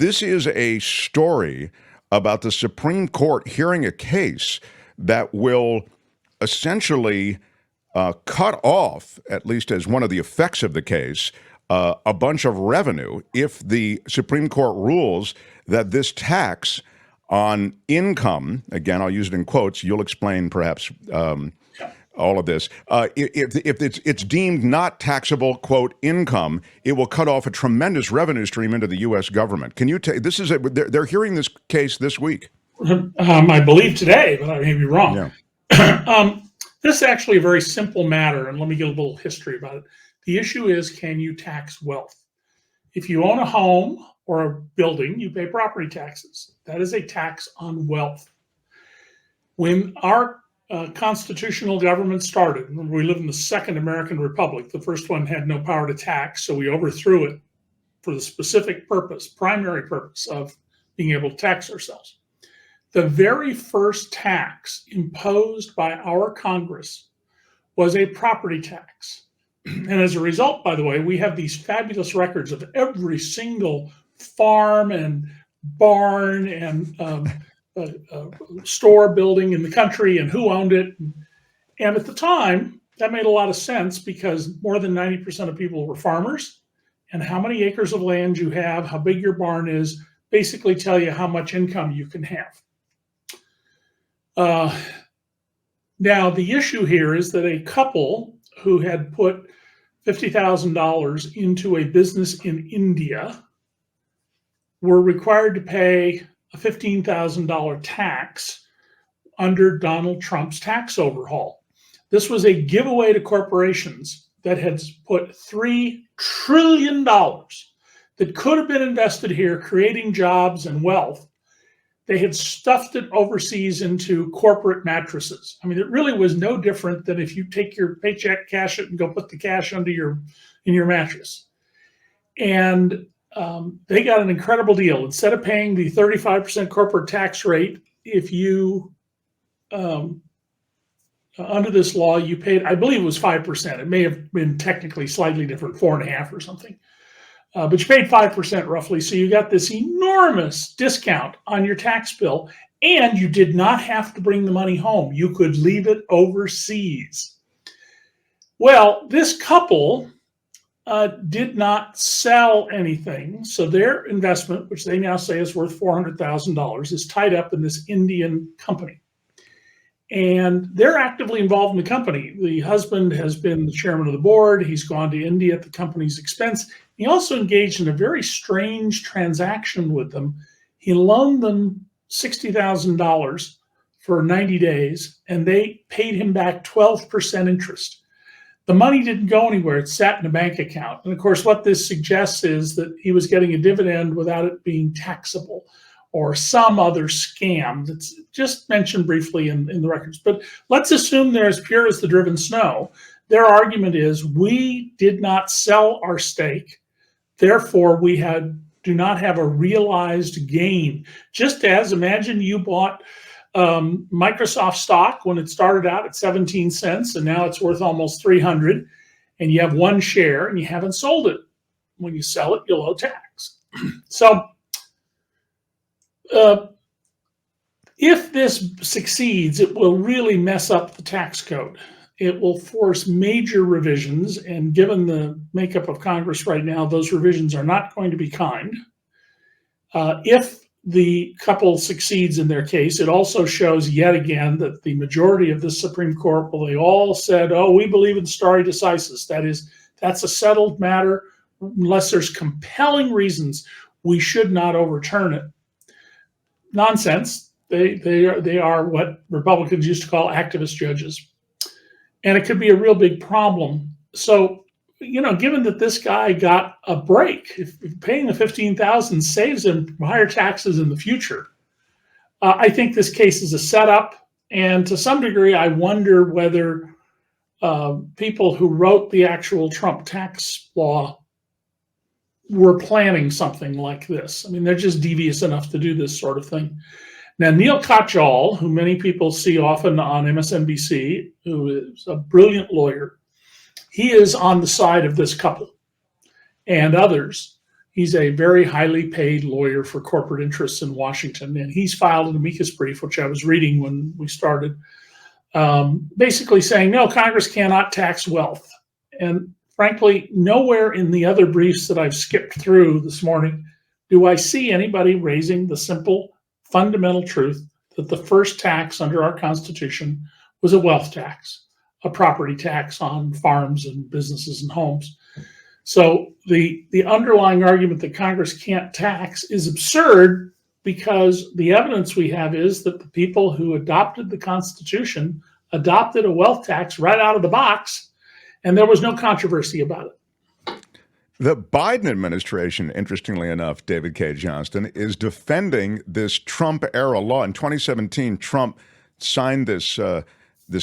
this is a story about the Supreme Court hearing a case that will essentially cut off, at least as one of the effects of the case, a bunch of revenue if the Supreme Court rules that this tax on income, again, I'll use it in quotes, you'll explain perhaps all of this, if it's deemed not taxable, quote, income, it will cut off a tremendous revenue stream into the U.S. government. Can you take, they're hearing this case this week. I believe today, but I may be wrong. Yeah. This is actually a very simple matter, and let me give a little history about it. The issue is, can you tax wealth? If you own a home or a building, you pay property taxes. That is a tax on wealth. When our constitutional government started, we live in the Second American Republic. The first one had no power to tax, so we overthrew it for the specific purpose, primary purpose of being able to tax ourselves. The very first tax imposed by our Congress was a property tax. And as a result, by the way, we have these fabulous records of every single farm and barn and store building in the country and who owned it. And at the time, that made a lot of sense because more than 90% of people were farmers, and how many acres of land you have, how big your barn is, basically tell you how much income you can have. Now, the issue here is that a couple who had put $50,000 into a business in India were required to pay a $15,000 tax under Donald Trump's tax overhaul. This was a giveaway to corporations that had put $3 trillion that could have been invested here, creating jobs and wealth. They had stuffed it overseas into corporate mattresses. I mean, it really was no different than if you take your paycheck, cash it, and go put the cash in your mattress. And they got an incredible deal. Instead of paying the 35% corporate tax rate, if you, under this law, you paid, I believe it was 5%. It may have been technically slightly different, 4.5% or something. But you paid 5% roughly. So you got this enormous discount on your tax bill, and you did not have to bring the money home. You could leave it overseas. Well, this couple did not sell anything. So their investment, which they now say is worth $400,000, is tied up in this Indian company. And they're actively involved in the company. The husband has been the chairman of the board. He's gone to India at the company's expense. He also engaged in a very strange transaction with them. He loaned them $60,000 for 90 days, and they paid him back 12% interest. The money didn't go anywhere. It sat in a bank account. And of course, what this suggests is that he was getting a dividend without it being taxable, or some other scam that's just mentioned briefly in the records. But let's assume they're as pure as the driven snow. Their argument is, we did not sell our stake, therefore we do not have a realized gain. Just as, imagine you bought Microsoft stock when it started out at 17 cents and now it's worth almost 300, and you have one share and you haven't sold it. When you sell it, you'll owe tax. So if this succeeds, it will really mess up the tax code. It will force major revisions, and given the makeup of Congress right now, those revisions are not going to be kind. If the couple succeeds in their case, it also shows yet again that the majority of the Supreme Court, well, they all said, oh, we believe in stare decisis. That is, that's a settled matter. Unless there's compelling reasons, we should not overturn it. Nonsense. They are what Republicans used to call activist judges. And it could be a real big problem. So, given that this guy got a break, if paying the $15,000 saves him higher taxes in the future, I think this case is a setup. And to some degree, I wonder whether people who wrote the actual Trump tax law were planning something like this. I mean, they're just devious enough to do this sort of thing. Now, Neil Katyal, who many people see often on MSNBC, who is a brilliant lawyer, he is on the side of this couple and others. He's a very highly paid lawyer for corporate interests in Washington, and he's filed an amicus brief, which I was reading when we started, basically saying, no, Congress cannot tax wealth. And frankly, nowhere in the other briefs that I've skipped through this morning do I see anybody raising the simple, fundamental truth that the first tax under our Constitution was a wealth tax, a property tax on farms and businesses and homes. So the underlying argument that Congress can't tax is absurd, because the evidence we have is that the people who adopted the Constitution adopted a wealth tax right out of the box, and there was no controversy about it. The Biden administration, interestingly enough, David Cay Johnston, is defending this Trump-era law. In 2017, Trump signed this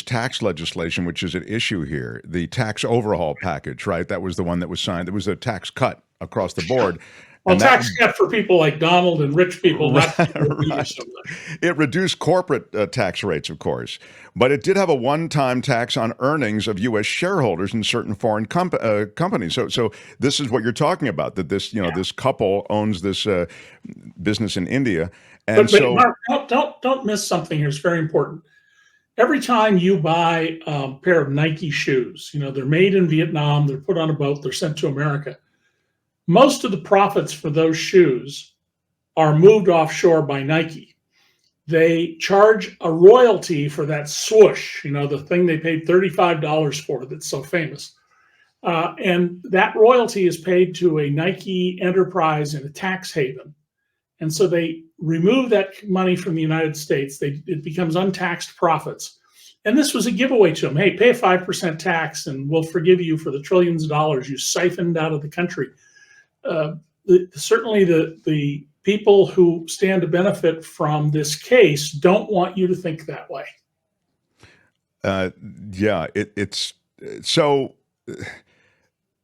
tax legislation, which is at issue here, the tax overhaul package, right? That was the one that was signed. It was a tax cut across the board. Well, tax cut for people like Donald and rich people. Right. It reduced corporate tax rates, of course, but it did have a one-time tax on earnings of U.S. shareholders in certain foreign companies. So this is what you're talking about, that this, this couple owns this business in India. And but Mark, don't miss something here. It's very important. Every time you buy a pair of Nike shoes, they're made in Vietnam, they're put on a boat, they're sent to America. Most of the profits for those shoes are moved offshore by Nike. They charge a royalty for that swoosh, the thing they paid $35 for that's so famous. And that royalty is paid to a Nike enterprise in a tax haven. And so they remove that money from the United States. It becomes untaxed profits. And this was a giveaway to them. Hey, pay a 5% tax and we'll forgive you for the trillions of dollars you siphoned out of the country. Certainly the people who stand to benefit from this case don't want you to think that way. It's so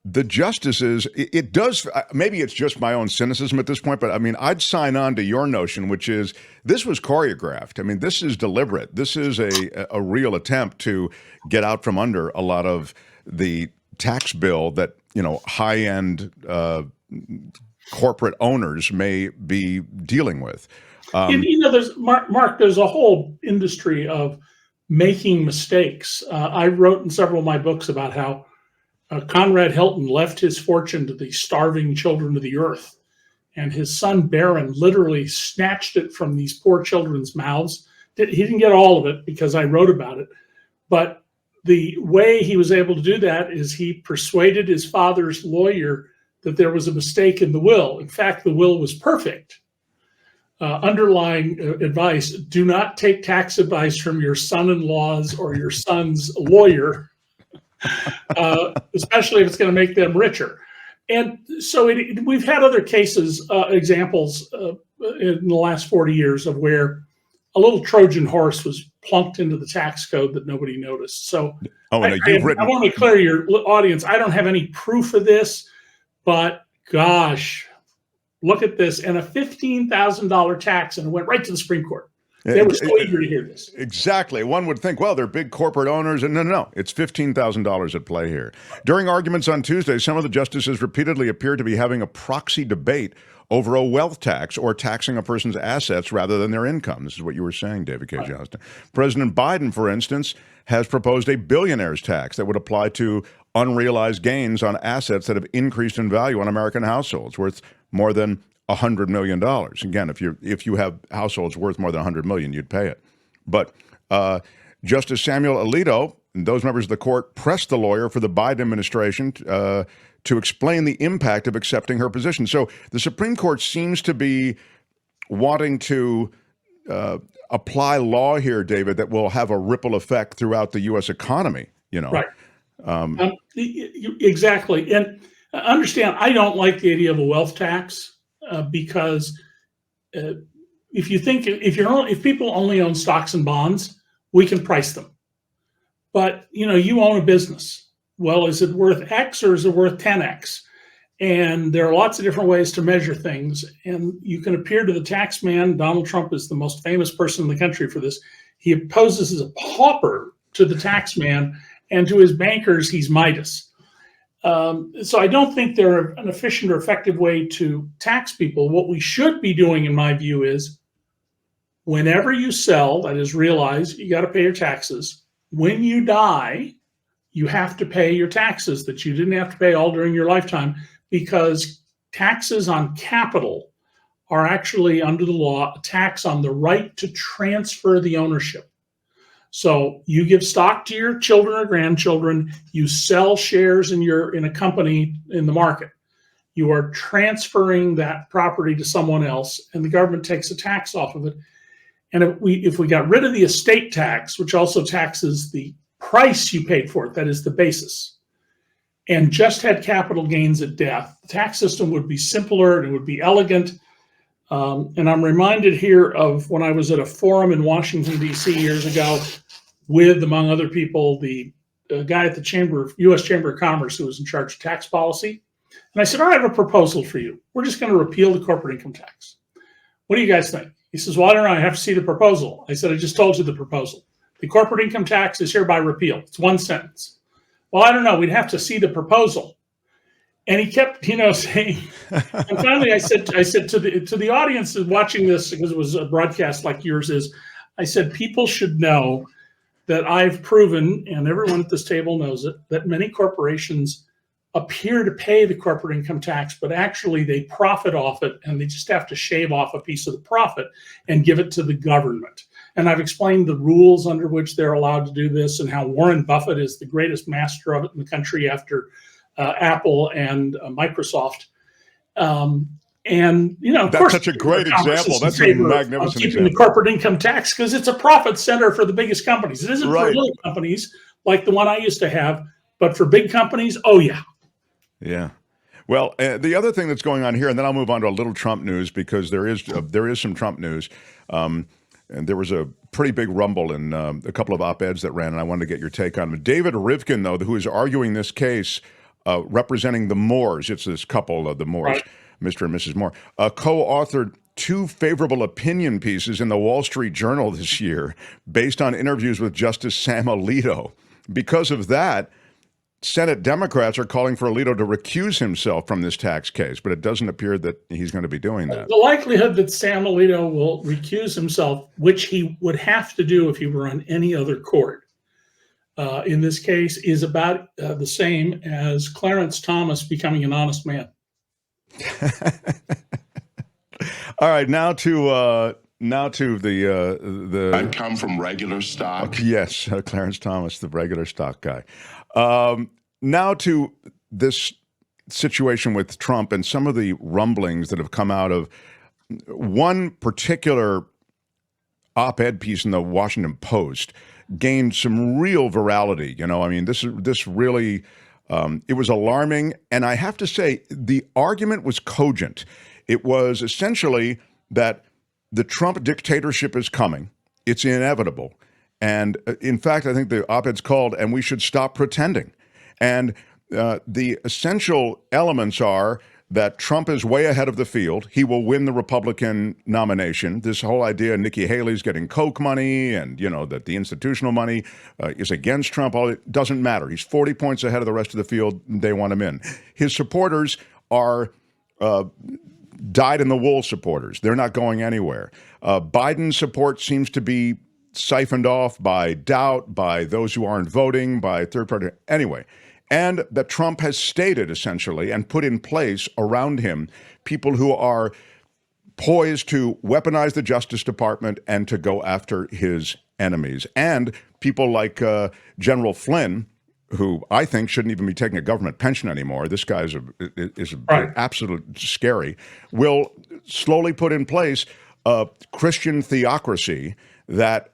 the justices, it does, maybe it's just my own cynicism at this point, but I mean, I'd sign on to your notion, which is this was choreographed. I mean, this is deliberate. This is a real attempt to get out from under a lot of the tax bill that, high-end corporate owners may be dealing with. There's Mark, there's a whole industry of making mistakes. I wrote in several of my books about how Conrad Hilton left his fortune to the starving children of the earth, and his son Barron literally snatched it from these poor children's mouths. He didn't get all of it because I wrote about it, but the way he was able to do that is he persuaded his father's lawyer that there was a mistake in the will. In fact, the will was perfect. Underlying advice: do not take tax advice from your son-in-law's or your son's lawyer, especially if it's going to make them richer. And so we've had other cases, examples in the last 40 years of where a little Trojan horse was plunked into the tax code that nobody noticed. So I want to clear your audience. I don't have any proof of this, but gosh, look at this. And a $15,000 tax, and it went right to the Supreme Court. They were so eager to hear this. Exactly. One would think, well, they're big corporate owners. And no, it's $15,000 at play here. During arguments on Tuesday, some of the justices repeatedly appeared to be having a proxy debate over a wealth tax or taxing a person's assets rather than their income. This is what you were saying, David Cay Johnston. President Biden, for instance, has proposed a billionaire's tax that would apply to unrealized gains on assets that have increased in value on American households worth more than $100 million. Again, if you have households worth more than $100 million, you'd pay it. But Justice Samuel Alito and those members of the court pressed the lawyer for the Biden administration to explain the impact of accepting her position. So the Supreme Court seems to be wanting to apply law here, David, that will have a ripple effect throughout the U.S. economy. Right. Exactly. And understand, I don't like the idea of a wealth tax. Because if people only own stocks and bonds, we can price them. But you own a business. Well, is it worth X or is it worth 10X? And there are lots of different ways to measure things. And you can appear to the tax man. Donald Trump is the most famous person in the country for this. He poses as a pauper to the tax man, and to his bankers, he's Midas. So I don't think they're an efficient or effective way to tax people. What we should be doing, in my view, is whenever you sell, that is, realize you got to pay your taxes. When you die, you have to pay your taxes that you didn't have to pay all during your lifetime, because taxes on capital are actually, under the law, a tax on the right to transfer the ownership. So you give stock to your children or grandchildren, you sell shares in a company in the market. You are transferring that property to someone else, and the government takes a tax off of it. And if we got rid of the estate tax, which also taxes the price you paid for it, that is the basis, and just had capital gains at death, the tax system would be simpler and it would be elegant. And I'm reminded here of when I was at a forum in Washington, D.C. years ago with, among other people, the guy at the U.S. Chamber of Commerce who was in charge of tax policy. And I said, I have a proposal for you. We're just going to repeal the corporate income tax. What do you guys think? He says, well, I don't know. I have to see the proposal. I said, I just told you the proposal. The corporate income tax is hereby repealed. It's one sentence. Well, I don't know. We'd have to see the proposal. And he kept, saying, and finally I said to the audience watching this, because it was a broadcast like yours is, I said, people should know that I've proven, and everyone at this table knows it, that many corporations appear to pay the corporate income tax, but actually they profit off it, and they just have to shave off a piece of the profit and give it to the government. And I've explained the rules under which they're allowed to do this, and how Warren Buffett is the greatest master of it in the country after Apple and Microsoft. And of that's course, such a great example. That's a magnificent keeping example. the corporate income tax, because it's a profit center for the biggest companies. It isn't for little companies like the one I used to have, but for big companies, oh yeah. Yeah. Well, the other thing that's going on here, and then I'll move on to a little Trump news, because there is some Trump news. And there was a pretty big rumble in a couple of op-eds that ran, and I wanted to get your take on it. David Rivkin, though, who is arguing this case, representing the Moores, it's this couple of the Moores, right, Mr. and Mrs. Moore, co-authored 2 favorable opinion pieces in the Wall Street Journal this year based on interviews with Justice Sam Alito. Because of that, Senate Democrats are calling for Alito to recuse himself from this tax case, but it doesn't appear that he's going to be doing that. The likelihood that Sam Alito will recuse himself, which he would have to do if he were on any other court, in this case, is about the same as Clarence Thomas becoming an honest man. All right, now to the. I come from regular stock. Yes, Clarence Thomas, the regular stock guy. Now to this situation with Trump and some of the rumblings that have come out of one particular op-ed piece in the Washington Post gained some real virality. This really, it was alarming. And I have to say, the argument was cogent. It was essentially that the Trump dictatorship is coming. It's inevitable. And in fact, I think the op-ed's called, and we should stop pretending. And the essential elements are that Trump is way ahead of the field. He will win the Republican nomination. This whole idea of Nikki Haley's getting Koch money and, that the institutional money is against Trump, all it doesn't matter. He's 40 points ahead of the rest of the field. They want him in. His supporters are dyed-in-the-wool supporters. They're not going anywhere. Biden's support seems to be siphoned off by doubt, by those who aren't voting, by third party. Anyway, and that Trump has stated essentially and put in place around him people who are poised to weaponize the Justice Department and to go after his enemies. And people like General Flynn, who I think shouldn't even be taking a government pension anymore. This guy is right, absolute scary, will slowly put in place a Christian theocracy that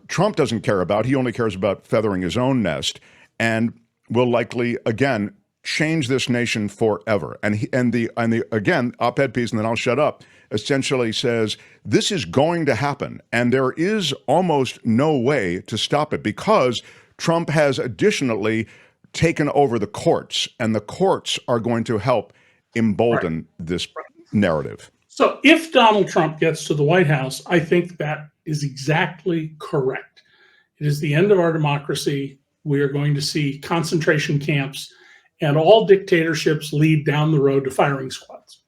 Trump doesn't care about. He only cares about feathering his own nest, and will likely again change this nation forever. And the again op-ed piece, and then I'll shut up, essentially says this is going to happen, and there is almost no way to stop it because Trump has additionally taken over the courts, and the courts are going to help embolden this narrative. So if Donald Trump gets to the White House, I think that is exactly correct. It is the end of our democracy. We are going to see concentration camps, And all dictatorships lead down the road to firing squads.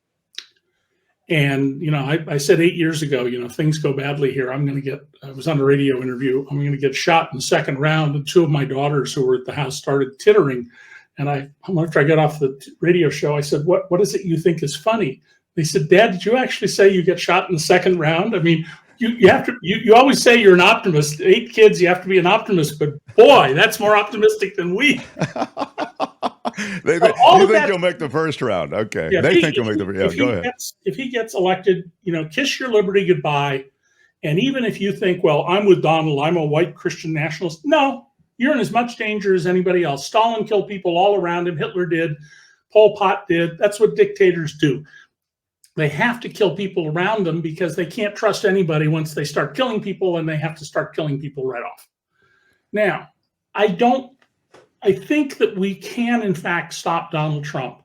And, I said 8 years ago, if things go badly here, I was on a radio interview, I'm going to get shot in the second round. And two of my daughters who were at the house started tittering. And after I got off the radio show, I said, what is it you think is funny? They said, Dad, did you actually say you get shot in the second round? I mean, you always say you're an optimist. 8 kids, you have to be an optimist, but boy, that's more optimistic than we. You think you'll make the first round? Okay, yeah, they think you'll make the first. Yeah, go ahead. If he gets elected, kiss your liberty goodbye. And even if you think, well, I'm with Donald, I'm a white Christian nationalist. No, you're in as much danger as anybody else. Stalin killed people all around him. Hitler did. Pol Pot did. That's what dictators do. They have to kill people around them because they can't trust anybody once they start killing people, and they have to start killing people right off. Now, I think that we can, in fact, stop Donald Trump.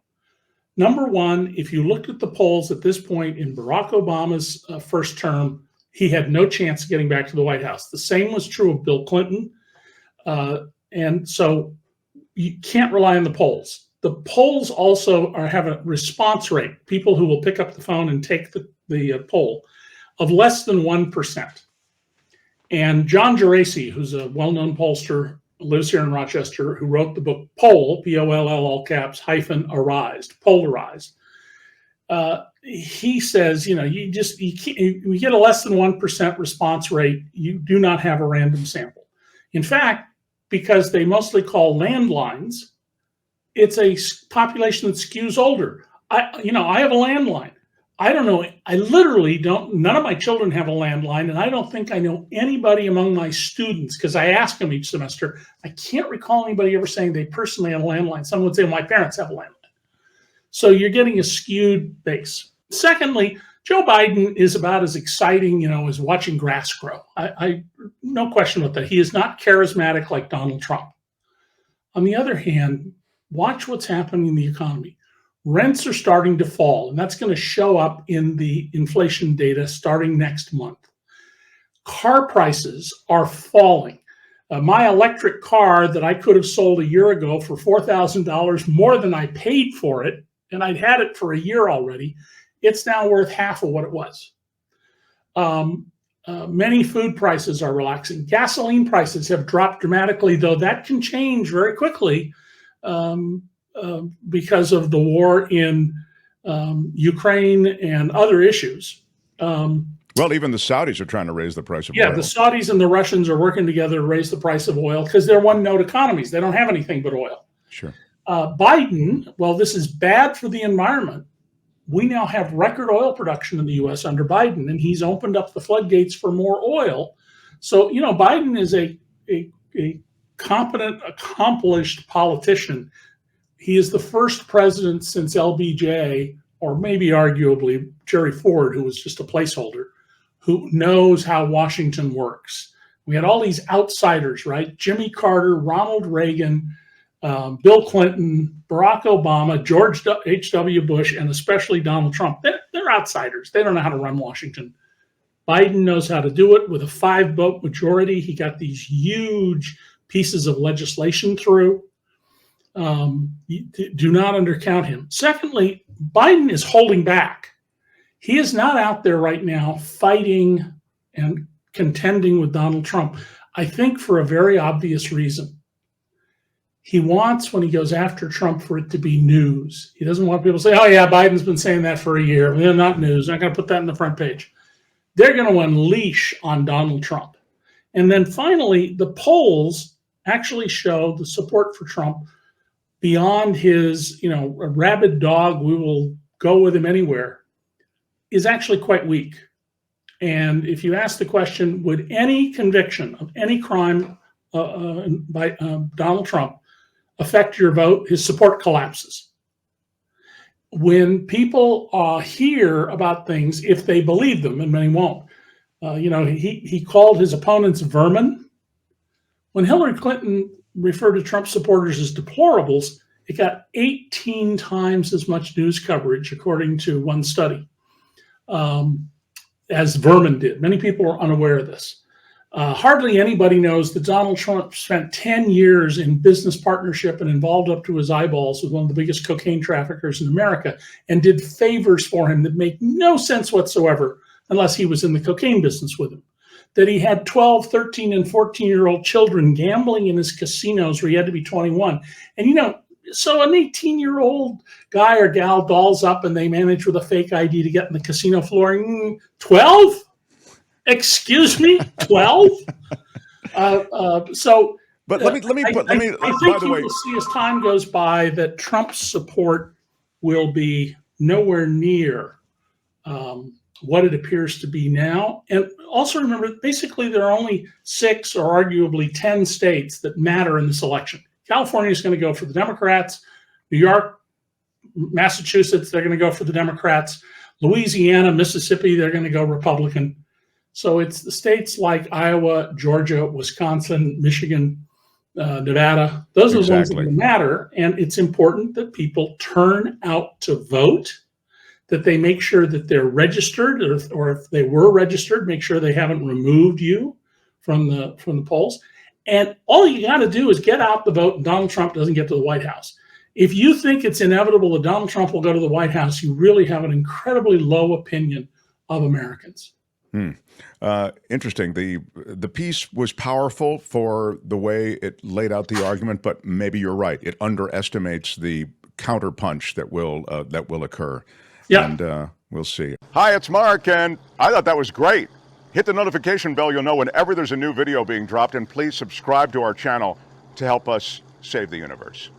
Number one, if you looked at the polls at this point in Barack Obama's first term, he had no chance of getting back to the White House. The same was true of Bill Clinton. And so you can't rely on the polls. The polls also have a response rate, people who will pick up the phone and take the poll, of less than 1%. And John Geraci, who's a well-known pollster, lives here in Rochester, who wrote the book Poll, P-O-L-L, all caps, -arised, polarized. He says, you get a less than 1% response rate, you do not have a random sample. In fact, because they mostly call landlines, it's a population that skews older. I have a landline. I don't know. I literally don't. None of my children have a landline, and I don't think I know anybody among my students, because I ask them each semester. I can't recall anybody ever saying they personally have a landline. Someone would say, my parents have a landline. So you're getting a skewed base. Secondly, Joe Biden is about as exciting, as watching grass grow. I no question about that. He is not charismatic like Donald Trump. On the other hand, watch what's happening in the economy. Rents are starting to fall, and that's going to show up in the inflation data starting next month. Car prices are falling. My electric car that I could have sold a year ago for $4,000 more than I paid for it, and I'd had it for a year already, it's now worth half of what it was. Many food prices are relaxing. Gasoline prices have dropped dramatically, though that can change very quickly. Because of the war in Ukraine and other issues. Well, even the Saudis are trying to raise the price of oil. Yeah, the Saudis and the Russians are working together to raise the price of oil because they're one-note economies. They don't have anything but oil. Sure. Biden, well, this is bad for the environment. We now have record oil production in the U.S. under Biden, and he's opened up the floodgates for more oil. So, Biden is a competent, accomplished politician. He is the first president since LBJ, or maybe arguably Jerry Ford, who was just a placeholder, who knows how Washington works. We had all these outsiders, right? Jimmy Carter, Ronald Reagan, Bill Clinton, Barack Obama, George H.W. Bush, and especially Donald Trump. They're outsiders. They don't know how to run Washington. Biden knows how to do it with a 5-vote majority. He got these huge pieces of legislation through. Do not undercount him. Secondly, Biden is holding back. He is not out there right now fighting and contending with Donald Trump, I think for a very obvious reason. He wants, when he goes after Trump, for it to be news. He doesn't want people to say, oh yeah, Biden's been saying that for a year. They're not news. I'm not going to put that in the front page. They're going to unleash on Donald Trump. And then finally, the polls actually show the support for Trump beyond his, a rabid dog, we will go with him anywhere, is actually quite weak. And if you ask the question, would any conviction of any crime by Donald Trump affect your vote, his support collapses. When people hear about things, if they believe them, and many won't, he called his opponents vermin. When Hillary Clinton referred to Trump supporters as deplorables, it got 18 times as much news coverage, according to one study, as vermin did. Many people are unaware of this. Hardly anybody knows that Donald Trump spent 10 years in business partnership and involved up to his eyeballs with one of the biggest cocaine traffickers in America, and did favors for him that make no sense whatsoever unless he was in the cocaine business with him. That he had 12, 13, and 14-year-old children gambling in his casinos where he had to be 21. And, so an 18-year-old guy or gal dolls up and they manage with a fake ID to get in the casino floor. 12? Excuse me, 12. But let me. I By think the you way, will see as time goes by that Trump's support will be nowhere near what it appears to be now. And also remember, basically, there are only 6 or arguably 10 states that matter in this election. California is going to go for the Democrats. New York, Massachusetts, they're going to go for the Democrats. Louisiana, Mississippi, they're going to go Republican. So it's the states like Iowa, Georgia, Wisconsin, Michigan, Nevada. Those are the ones that matter. And it's important that people turn out to vote, that they make sure that they're registered, or if they were registered, make sure they haven't removed you from the polls. And all you got to do is get out the vote and Donald Trump doesn't get to the White House. If you think it's inevitable that Donald Trump will go to the White House, you really have an incredibly low opinion of Americans. Interesting. The piece was powerful for the way it laid out the argument, but maybe you're right. It underestimates the counterpunch that will occur. Yeah. And we'll see. Hi, it's Mark, and I thought that was great. Hit the notification bell. You'll know whenever there's a new video being dropped, and please subscribe to our channel to help us save the universe.